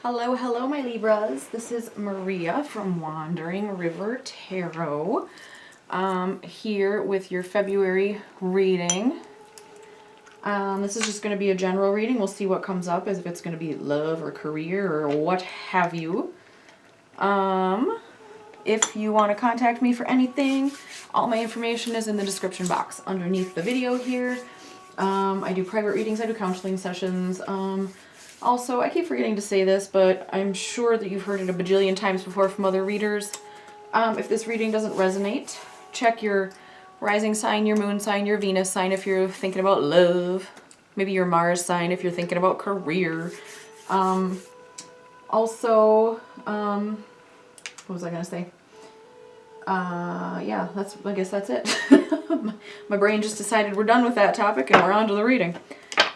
Hello, hello, my Libras. This is Maria from Wandering River Tarot. Here with your February reading. This is just going to be a general reading. We'll see what comes up, as if it's going to be love or career or what have you. If you want to contact me for anything, all my information is in the description box underneath the video here. I do private readings, I do counseling sessions. Also, I keep forgetting to say this, but I'm sure that you've heard it a bajillion times before from other readers. If this reading doesn't resonate, check your rising sign, your moon sign, your Venus sign if you're thinking about love. Maybe your Mars sign if you're thinking about career. Also, what was I going to say? Yeah, I guess that's it. My brain just decided we're done with that topic and we're on to the reading.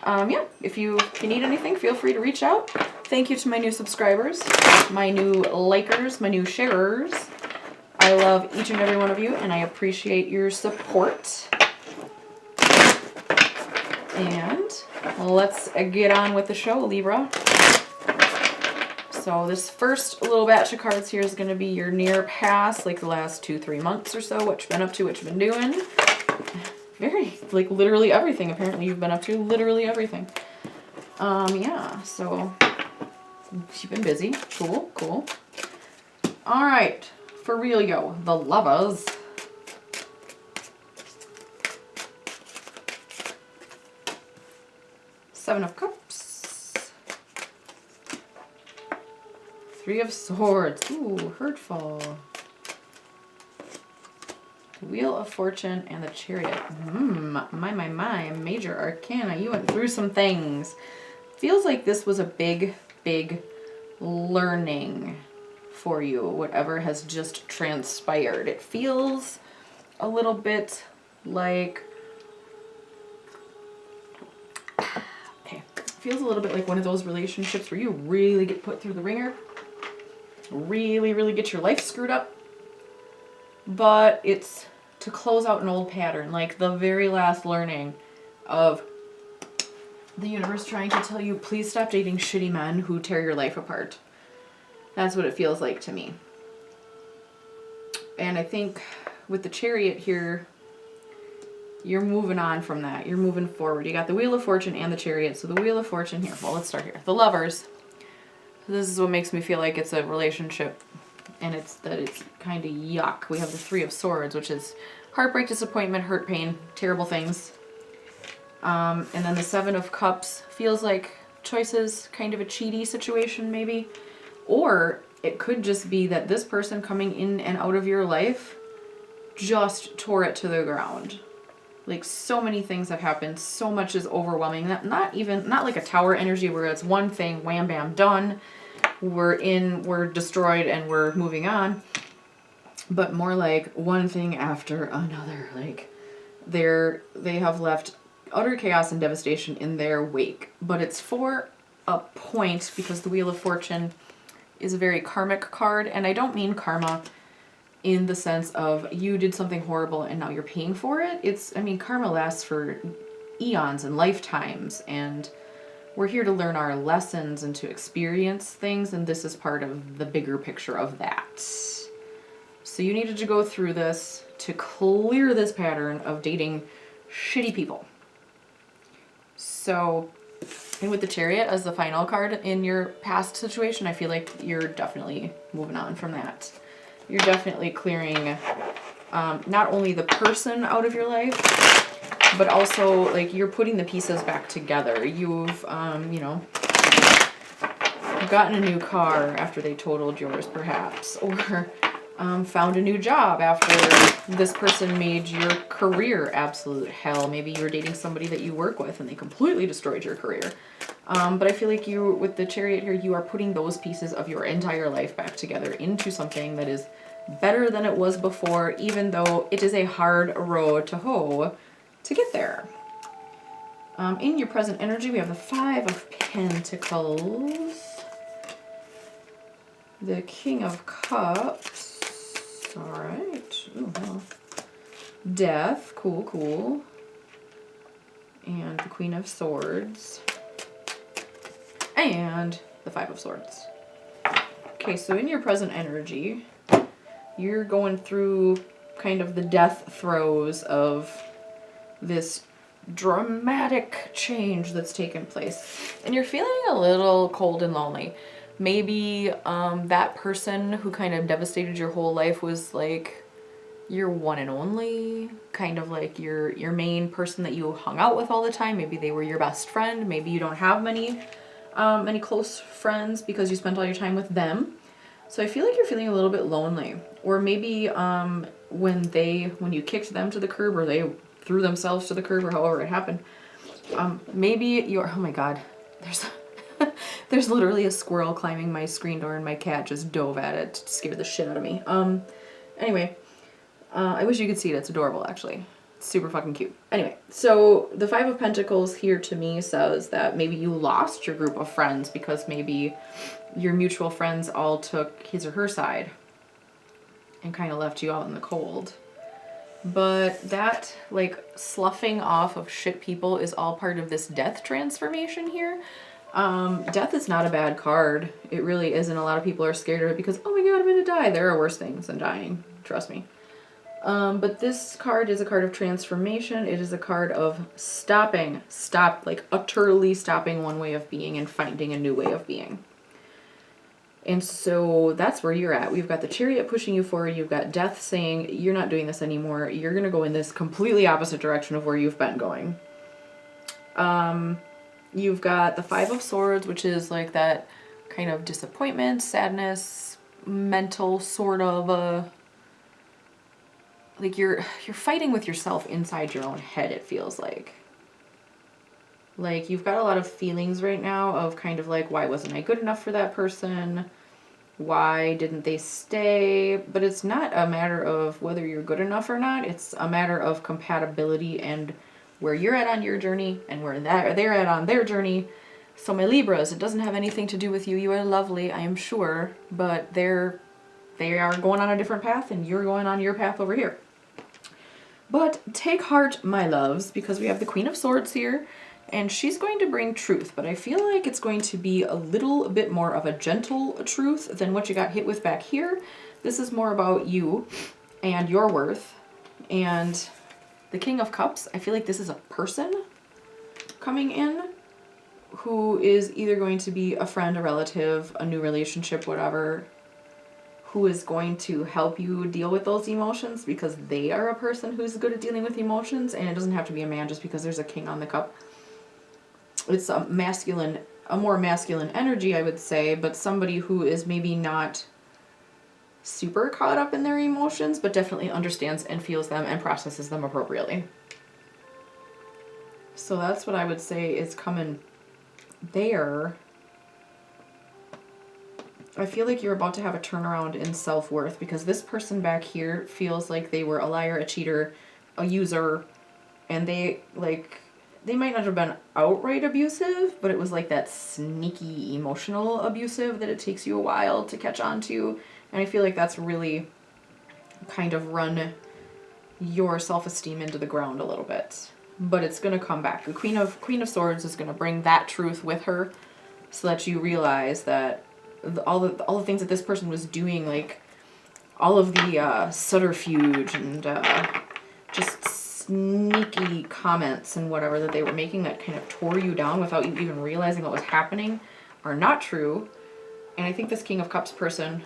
Yeah, if you need anything, feel free to reach out. Thank you to my new subscribers, my new likers, my new sharers. I love each and every one of you, and I appreciate your support. And let's get on with the show, Libra. So this first little batch of cards here is going to be your near past, like the last 2-3 months or so, what you've been up to, what you've been doing. Like literally everything. Apparently you've been up to literally everything. Yeah, so you've been busy. Cool, cool. All right, for real, yo, the lovers. Seven of Cups. Three of Swords. Ooh, hurtful. Wheel of Fortune and the Chariot. My. Major Arcana. You went through some things. Feels like this was a big learning for you, whatever has just transpired. It feels a little bit like... Okay. It feels a little bit like one of those relationships where you really get put through the ringer. Really get your life screwed up. But it's to close out an old pattern, like the very last learning of the universe trying to tell you, please stop dating shitty men who tear your life apart. That's what it feels like to me. And I think with the Chariot here, you're moving on from that. You're moving forward. You got the Wheel of Fortune and the Chariot. So the Wheel of Fortune here. Well, let's start here. The lovers. This is what makes me feel like it's a relationship. And it's kind of yuck. We have the Three of Swords, which is heartbreak, disappointment, hurt, pain, terrible things. And then the Seven of Cups feels like choices, kind of a cheaty situation maybe. Or it could just be that this person coming in and out of your life just tore it to the ground. Like so many things have happened. So much is overwhelming. Not like a tower energy where it's one thing, wham, bam, done. We're destroyed and we're moving on, but more like one thing after another. Like they have left utter chaos and devastation in their wake, but it's for a point, because the Wheel of Fortune is a very karmic card, and I don't mean karma in the sense of you did something horrible and now you're paying for it. I mean, karma lasts for eons and lifetimes, and we're here to learn our lessons and to experience things, and this is part of the bigger picture of that. So you needed to go through this to clear this pattern of dating shitty people. So, and with the Chariot as the final card in your past situation, I feel like you're definitely moving on from that. You're definitely clearing not only the person out of your life, but also, like, you're putting the pieces back together. You've, you know, gotten a new car after they totaled yours, perhaps. Or found a new job after this person made your career absolute hell. Maybe you were dating somebody that you work with and they completely destroyed your career. But I feel like you, with the Chariot here, you are putting those pieces of your entire life back together into something that is better than it was before, even though it is a hard road to hoe to get there. In your present energy, we have the Five of Pentacles, the King of Cups, all right, ooh, well. Death, cool, and the Queen of Swords, and the Five of Swords. Okay, so in your present energy, you're going through kind of the death throes of this dramatic change that's taken place. And you're feeling a little cold and lonely. Maybe that person who kind of devastated your whole life was like your one and only, kind of like your main person that you hung out with all the time. Maybe they were your best friend. Maybe you don't have many close friends because you spent all your time with them. So I feel like you're feeling a little bit lonely. Or maybe when you kicked them to the curb, or they threw themselves to the curb, or however it happened, maybe you're, oh my god, there's literally a squirrel climbing my screen door and my cat just dove at it to scare the shit out of me. Anyway, I wish you could see it. It's adorable, actually. It's super fucking cute. Anyway, so the Five of Pentacles here to me says that maybe you lost your group of friends because maybe your mutual friends all took his or her side and kind of left you out in the cold. But that, like, sloughing off of shit people is all part of this death transformation here. Death is not a bad card. It really isn't. A lot of people are scared of it because, oh my god, I'm gonna die. There are worse things than dying. Trust me. But this card is a card of transformation. It is a card of like utterly stopping one way of being and finding a new way of being. And so that's where you're at. We've got the Chariot pushing you forward. You've got Death saying, you're not doing this anymore. You're going to go in this completely opposite direction of where you've been going. You've got the Five of Swords, which is like that kind of disappointment, sadness, mental sort of like you're fighting with yourself inside your own head, it feels like. Like you've got a lot of feelings right now of kind of like, why wasn't I good enough for that person? Why didn't they stay? But it's not a matter of whether you're good enough or not. It's a matter of compatibility and where you're at on your journey and where they're at on their journey. So my Libras, it doesn't have anything to do with you. You are lovely, I am sure, but they are going on a different path and you're going on your path over here. But take heart, my loves, because we have the Queen of Swords here. And she's going to bring truth, but I feel like it's going to be a little bit more of a gentle truth than what you got hit with back here. This is more about you and your worth. And the King of Cups, I feel like this is a person coming in who is either going to be a friend, a relative, a new relationship, whatever, who is going to help you deal with those emotions because they are a person who's good at dealing with emotions. And it doesn't have to be a man just because there's a king on the cup. It's a more masculine energy, I would say, but somebody who is maybe not super caught up in their emotions, but definitely understands and feels them and processes them appropriately. So that's what I would say is coming there. I feel like you're about to have a turnaround in self-worth because this person back here feels like they were a liar, a cheater, a user, and they might not have been outright abusive, but it was like that sneaky emotional abusive that it takes you a while to catch on to. And I feel like that's really kind of run your self-esteem into the ground a little bit. But it's going to come back. The Queen of Swords is going to bring that truth with her so that you realize that all the things that this person was doing, like all of the subterfuge and just sneaky comments and whatever that they were making that kind of tore you down without you even realizing what was happening, are not true. And I think this King of Cups person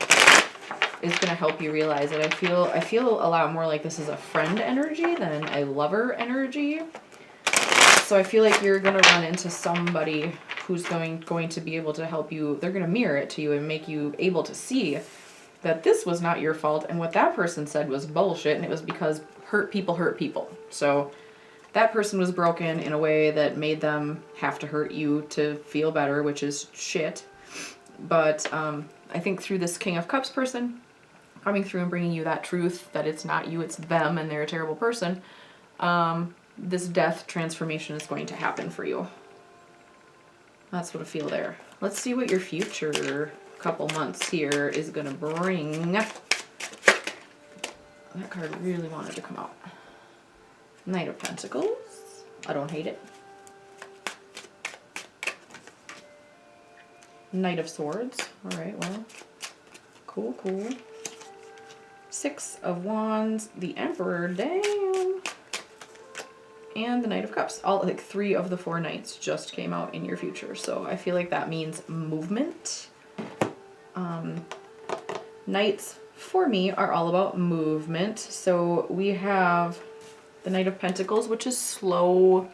is going to help you realize it. I feel a lot more like this is a friend energy than a lover energy. So I feel like you're going to run into somebody who's going to be able to help you. They're going to mirror it to you and make you able to see that this was not your fault and what that person said was bullshit, and it was because hurt people. So that person was broken in a way that made them have to hurt you to feel better, which is shit. But I think through this King of Cups person coming through and bringing you that truth that it's not you, it's them, and they're a terrible person, this death transformation is going to happen for you. That's what I feel there. Let's see what your future couple months here is going to bring. That card really wanted to come out. Knight of Pentacles. I don't hate it. Knight of Swords. Alright, well, Cool, cool. 6 of Wands, the Emperor, damn. And the Knight of Cups. All like 3 of the 4 knights just came out in your future. So I feel like that means movement. Knights for me are all about movement. So we have the Knight of Pentacles, which is slow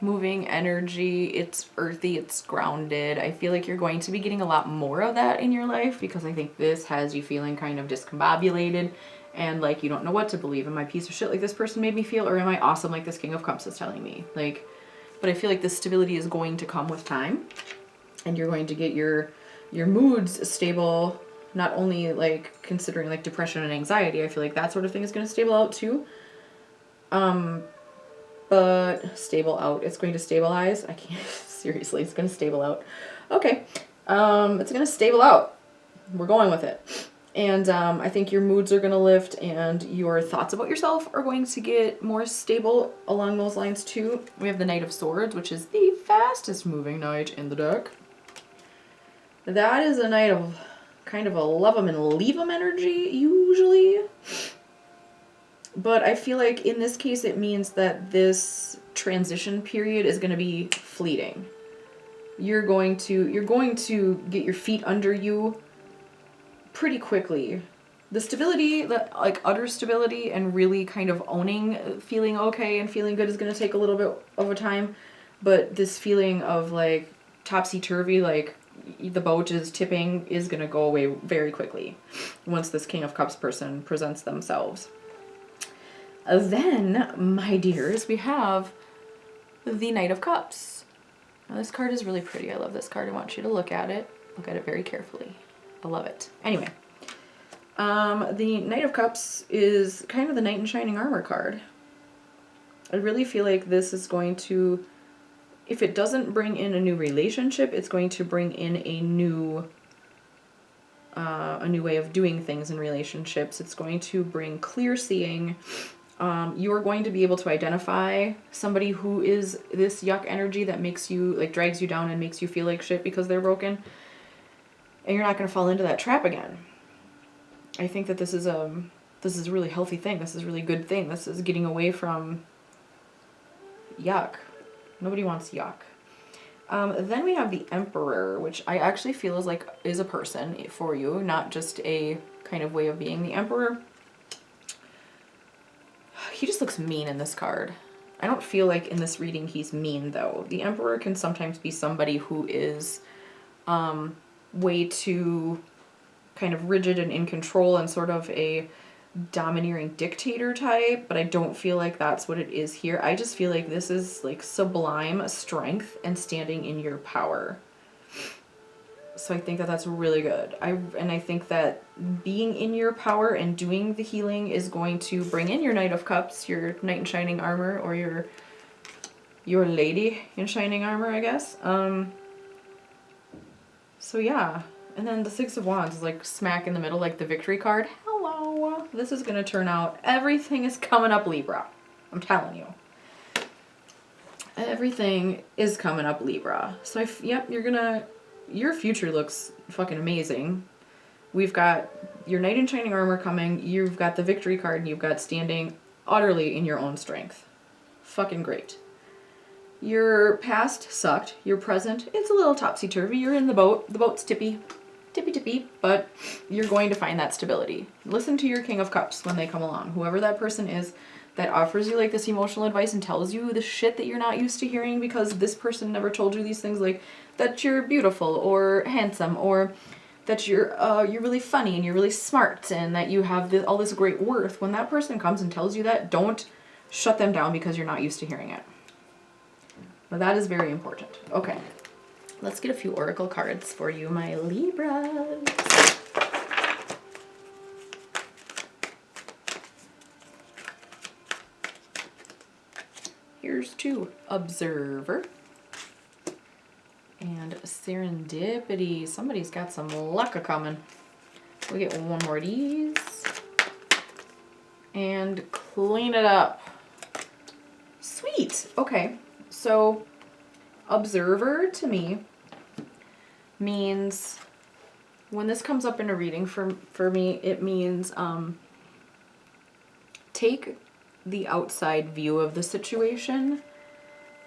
moving energy. It's earthy, it's grounded. I feel like you're going to be getting a lot more of that in your life because I think this has you feeling kind of discombobulated and like you don't know what to believe. Am I a piece of shit like this person made me feel, or am I awesome like this King of Cups is telling me? Like, but I feel like this stability is going to come with time and you're going to get your moods stable, not only like considering like depression and anxiety. I feel like that sort of thing is going to stable out too. But stable out. It's going to stabilize. I can't, seriously, it's going to stable out. Okay. It's going to stable out. We're going with it. And I think your moods are going to lift and your thoughts about yourself are going to get more stable along those lines too. We have the Knight of Swords, which is the fastest moving knight in the deck. That is a knight of kind of a love 'em and leave 'em energy, usually. But I feel like in this case it means that this transition period is going to be fleeting. You're going to get your feet under you pretty quickly. The stability, like utter stability and really kind of owning feeling okay and feeling good is going to take a little bit of a time. But this feeling of like topsy-turvy, like the boat is tipping, is going to go away very quickly once this King of Cups person presents themselves. Then, my dears, we have the Knight of Cups. Now, this card is really pretty. I love this card. I want you to look at it. Look at it very carefully. I love it. Anyway, the Knight of Cups is kind of the Knight in Shining Armor card. I really feel like this is going to, if it doesn't bring in a new relationship, it's going to bring in a new way of doing things in relationships. It's going to bring clear seeing. You're going to be able to identify somebody who is this yuck energy that makes you, like, drags you down and makes you feel like shit because they're broken. And you're not going to fall into that trap again. I think that this is a really healthy thing. This is a really good thing. This is getting away from yuck. Nobody wants yuck. Then we have the Emperor, which I actually feel is a person for you, not just a kind of way of being. The Emperor, he just looks mean in this card. I don't feel like in this reading he's mean, though. The Emperor can sometimes be somebody who is way too kind of rigid and in control and sort of a domineering dictator type, but I don't feel like that's what it is here. I just feel like this is like sublime strength and standing in your power. So I think that that's really good. I think that being in your power and doing the healing is going to bring in your Knight of Cups, your Knight in Shining Armor, or your Lady in Shining Armor, I guess. So yeah. And then the Six of Wands is like smack in the middle, like the Victory card. Hello. This is going to turn out, everything is coming up, Libra. I'm telling you. Everything is coming up, Libra. So yep, your future looks fucking amazing. We've got your Knight in Shining Armor coming. You've got the Victory card, and you've got standing utterly in your own strength. Fucking great. Your past sucked. Your present, it's a little topsy-turvy. You're in the boat. The boat's tippy, but you're going to find that stability. Listen to your King of Cups when they come along. Whoever that person is that offers you like this emotional advice and tells you the shit that you're not used to hearing because this person never told you these things, like that you're beautiful or handsome, or that you're really funny and you're really smart and that you have all this great worth. When that person comes and tells you that, don't shut them down because you're not used to hearing it. But that is very important. Okay, let's get a few oracle cards for you, my Libras. Here's two. Observer and Serendipity. Somebody's got some luck a-coming. We get one more of these. And clean it up. Sweet. Okay. So, Observer to me means when this comes up in a reading for me, it means take the outside view of the situation.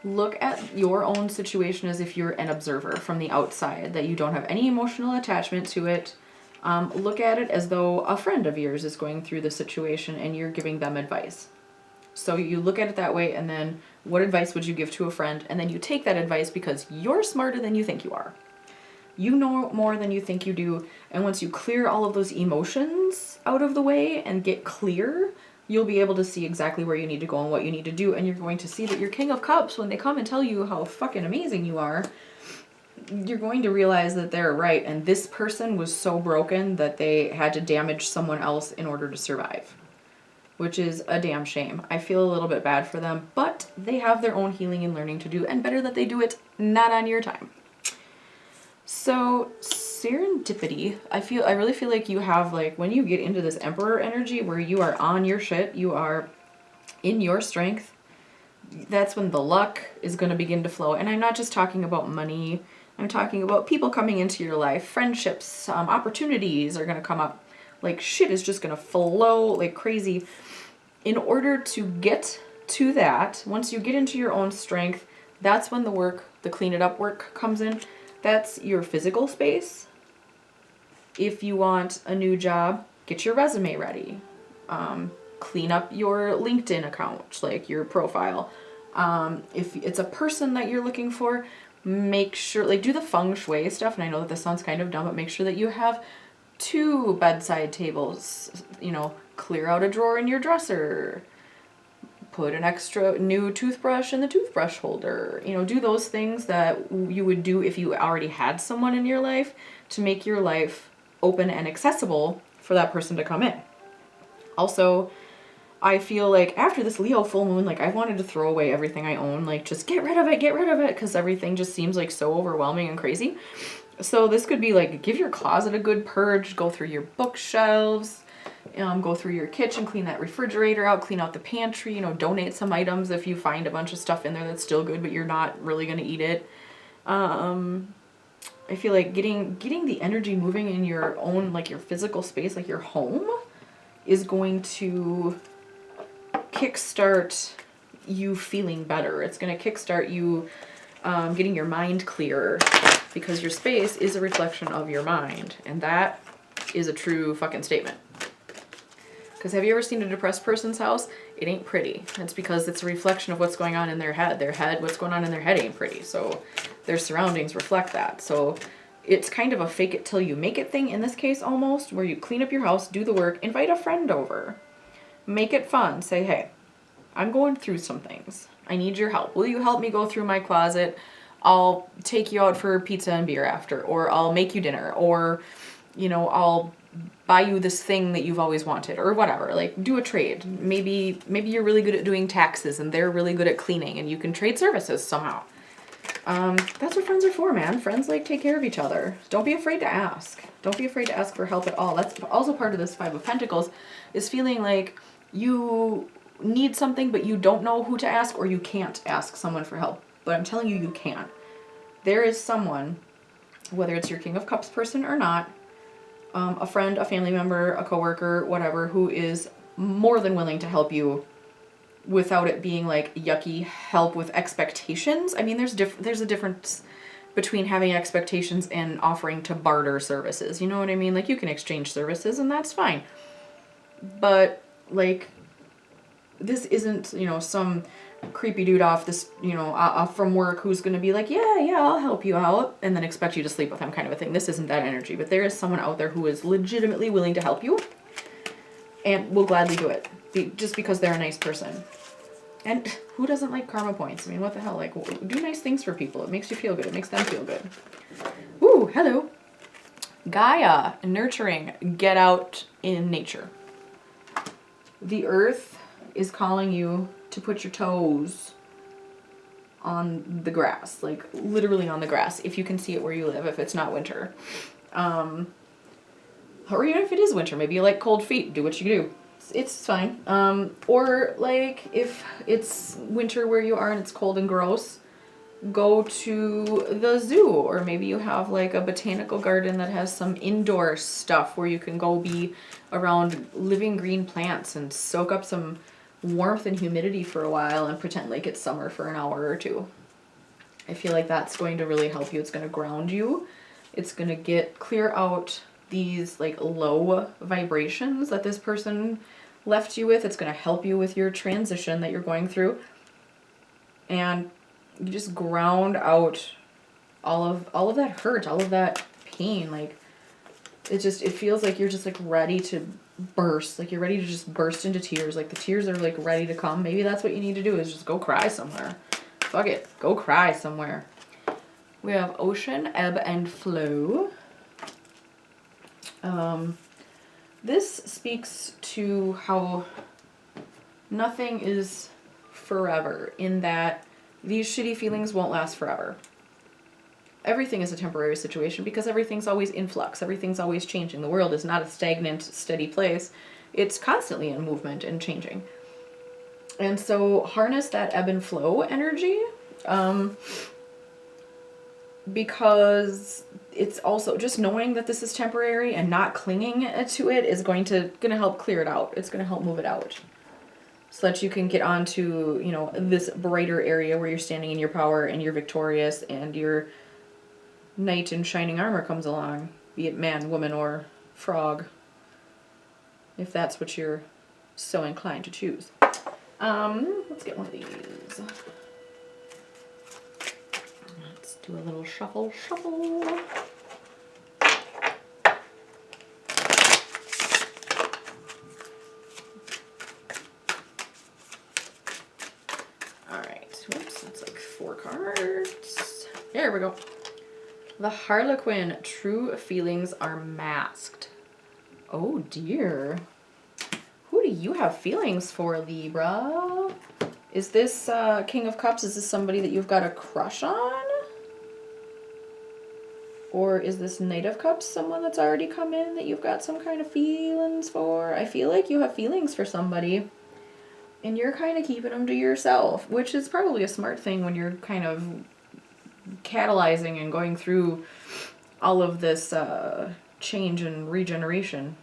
Look at your own situation as if you're an observer from the outside, that you don't have any emotional attachment to it. Look at it as though a friend of yours is going through the situation and you're giving them advice. So you look at it that way, and then what advice would you give to a friend? And then you take that advice because you're smarter than you think you are. You know more than you think you do. And once you clear all of those emotions out of the way and get clear, you'll be able to see exactly where you need to go and what you need to do. And you're going to see that your King of Cups, when they come and tell you how fucking amazing you are, you're going to realize that they're right. And this person was so broken that they had to damage someone else in order to survive, which is a damn shame. I feel a little bit bad for them, but they have their own healing and learning to do, and better that they do it not on your time. So serendipity, I really feel like you have, like, when you get into this Emperor energy where you are on your shit, you are in your strength, that's when the luck is going to begin to flow. And I'm not just talking about money, I'm talking about people coming into your life, friendships, opportunities are going to come up. Like, shit is just going to flow like crazy. In order to get to that, once you get into your own strength, that's when the work, the clean it up work comes in. That's your physical space. If you want a new job, get your resume ready. Clean up your LinkedIn account, like your profile. If it's a person that you're looking for, make sure, like, do the feng shui stuff. And I know that this sounds kind of dumb, but make sure that you have 2 bedside tables, you know, clear out a drawer in your dresser, put an extra new toothbrush in the toothbrush holder, you know, do those things that you would do if you already had someone in your life to make your life open and accessible for that person to come in. Also, I feel like after this Leo full moon, like, I wanted to throw away everything I own, like, just get rid of it, because everything just seems like so overwhelming and crazy. So this could be like, give your closet a good purge, go through your bookshelves, go through your kitchen, clean that refrigerator out, clean out the pantry, you know, donate some items if you find a bunch of stuff in there that's still good, but you're not really going to eat it. I feel like getting the energy moving in your own, like, your physical space, like your home, is going to kickstart you feeling better. It's going to kickstart you getting your mind clearer, because your space is a reflection of your mind, and that is a true fucking statement. Because have you ever seen a depressed person's house? It ain't pretty. It's because it's a reflection of what's going on in their head. What's going on in their head ain't pretty. So their surroundings reflect that. So it's kind of a fake it till you make it thing in this case, almost, where you clean up your house, do the work, invite a friend over. Make it fun. Say, hey, I'm going through some things. I need your help. Will you help me go through my closet? I'll take you out for pizza and beer after, or I'll make you dinner, or, you know, I'll buy you this thing that you've always wanted, or whatever. Like, do a trade. Maybe you're really good at doing taxes and they're really good at cleaning, and you can trade services somehow. That's what friends are for, man. Friends, like, take care of each other. Don't be afraid to ask. Don't be afraid to ask for help at all. That's also part of this 5 of Pentacles, is feeling like you need something but you don't know who to ask, or you can't ask someone for help. But I'm telling you, you can. There is someone, whether it's your King of Cups person or not, a friend, a family member, a coworker, whatever, who is more than willing to help you without it being like yucky help with expectations. I mean, there's a difference between having expectations and offering to barter services. You know what I mean? Like, you can exchange services and that's fine. But, like, this isn't, you know, some creepy dude off this, you know, from work who's going to be like, yeah, I'll help you out, and then expect you to sleep with him, kind of a thing. This isn't that energy, but there is someone out there who is legitimately willing to help you and will gladly do it just because they're a nice person. And who doesn't like karma points? I mean, what the hell? Like, do nice things for people. It makes you feel good. It makes them feel good. Ooh, hello. Gaia, nurturing, get out in nature. The earth is calling you to put your toes on the grass, like literally on the grass, if you can see it where you live, if it's not winter. Or even if it is winter, maybe you like cold feet, do what you do. It's fine. Or like if it's winter where you are and it's cold and gross, go to the zoo, or maybe you have like a botanical garden that has some indoor stuff where you can go be around living green plants and soak up some warmth and humidity for a while and pretend like it's summer for an hour or two. I feel like that's going to really help you. It's going to ground you. It's going to clear out these like low vibrations that this person left you with. It's going to help you with your transition that you're going through. And you just ground out all of that hurt, all of that pain. Like it feels like you're just like ready to burst. Like you're ready to just burst into tears. Like the tears are like ready to come. Maybe that's what you need to do, is just go cry somewhere. Fuck it. Go cry somewhere. We have ocean, ebb and flow. This speaks to how nothing is forever, in that these shitty feelings won't last forever. Everything is a temporary situation because everything's always in flux. Everything's always changing. The world is not a stagnant, steady place. It's constantly in movement and changing. And so harness that ebb and flow energy, because it's also just knowing that this is temporary and not clinging to it is gonna help clear it out. It's gonna help move it out, so that you can get onto, you know, this brighter area where you're standing in your power and you're victorious and your knight in shining armor comes along, be it man, woman, or frog, if that's what you're so inclined to choose. Let's get one of these. Let's do a little shuffle. Alright, whoops, that's like 4 cards. There we go. The Harlequin, true feelings are masked. Oh dear. Who do you have feelings for, Libra? Is this King of Cups? Is this somebody that you've got a crush on? Or is this Knight of Cups someone that's already come in that you've got some kind of feelings for? I feel like you have feelings for somebody, and you're kind of keeping them to yourself, which is probably a smart thing when you're kind of catalyzing and going through all of this change and regeneration.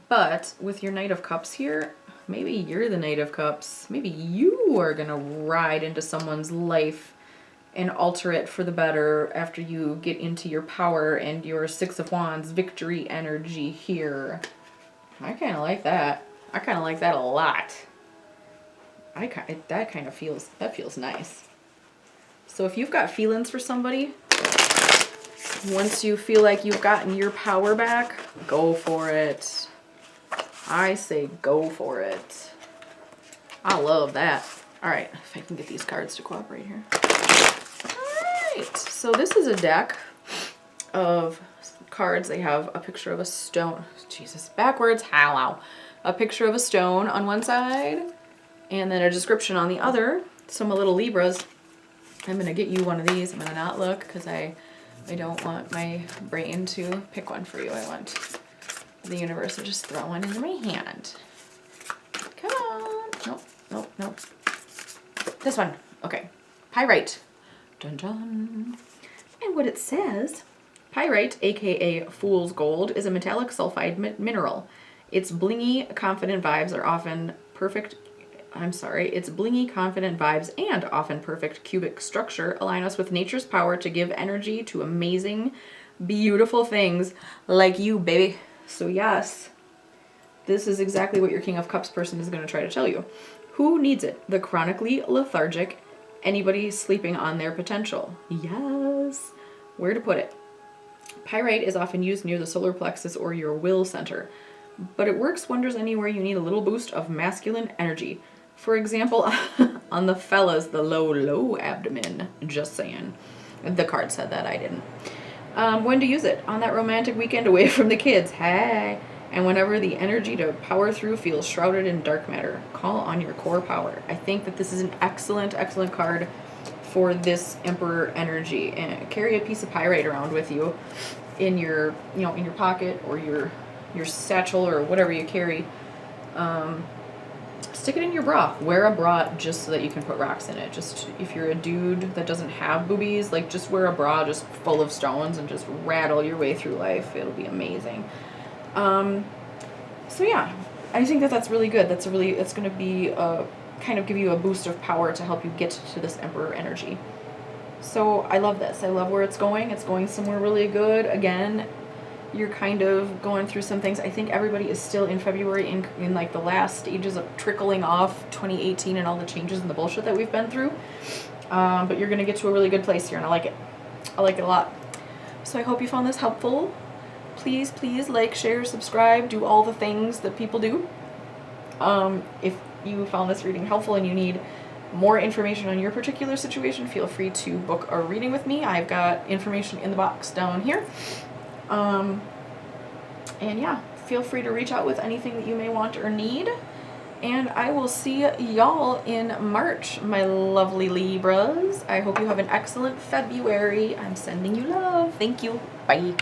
But with your Knight of Cups here, maybe you're the Knight of Cups. Maybe you are going to ride into someone's life and alter it for the better after you get into your power and your 6 of Wands victory energy here. I kind of like that. I kind of like that a lot. That feels nice. So if you've got feelings for somebody, once you feel like you've gotten your power back, go for it. I say go for it. I love that. All right, if I can get these cards to cooperate here. All right, so this is a deck of cards. They have a picture of a stone. Jesus, backwards. Hello. A picture of a stone on one side, and then a description on the other. So my little Libras, I'm going to get you one of these. I'm going to not look because I don't want my brain to pick one for you. I want the universe to just throw one into my hand. Come on. Nope. This one. Okay. Pyrite. Dun dun. And what it says, pyrite, aka fool's gold, is a metallic sulfide mineral. Its blingy, confident vibes and often perfect cubic structure align us with nature's power to give energy to amazing, beautiful things like you, baby. So yes, this is exactly what your King of Cups person is going to try to tell you. Who needs it? The chronically lethargic, anybody sleeping on their potential. Yes. Where to put it? Pyrite is often used near the solar plexus or your will center, but it works wonders anywhere you need a little boost of masculine energy. For example, on the fellas, the low abdomen. Just saying. The card said that, I didn't. When to use it? On that romantic weekend away from the kids. Hey. And whenever the energy to power through feels shrouded in dark matter. Call on your core power. I think that this is an excellent card for this Emperor energy. And carry a piece of pyrite around with you in your, in your pocket or your satchel or whatever you carry. stick it in your bra. Wear a bra just so that you can put rocks in it. Just if you're a dude that doesn't have boobies, like just wear a bra just full of stones and just rattle your way through life. It'll be amazing. So yeah, I think that that's really good. It's going to be kind of give you a boost of power to help you get to this Emperor energy. So I love this. I love where it's going. It's going somewhere really good. Again, you're kind of going through some things. I think everybody is still in February in like the last stages of trickling off 2018 and all the changes and the bullshit that we've been through. But you're going to get to a really good place here, and I like it. I like it a lot. So I hope you found this helpful. Please, please like, share, subscribe, do all the things that people do. If you found this reading helpful and you need more information on your particular situation, feel free to book a reading with me. I've got information in the box down here. And yeah, feel free to reach out with anything that you may want or need. And I will see y'all in March, my lovely Libras. I hope you have an excellent February. I'm sending you love. Thank you. Bye.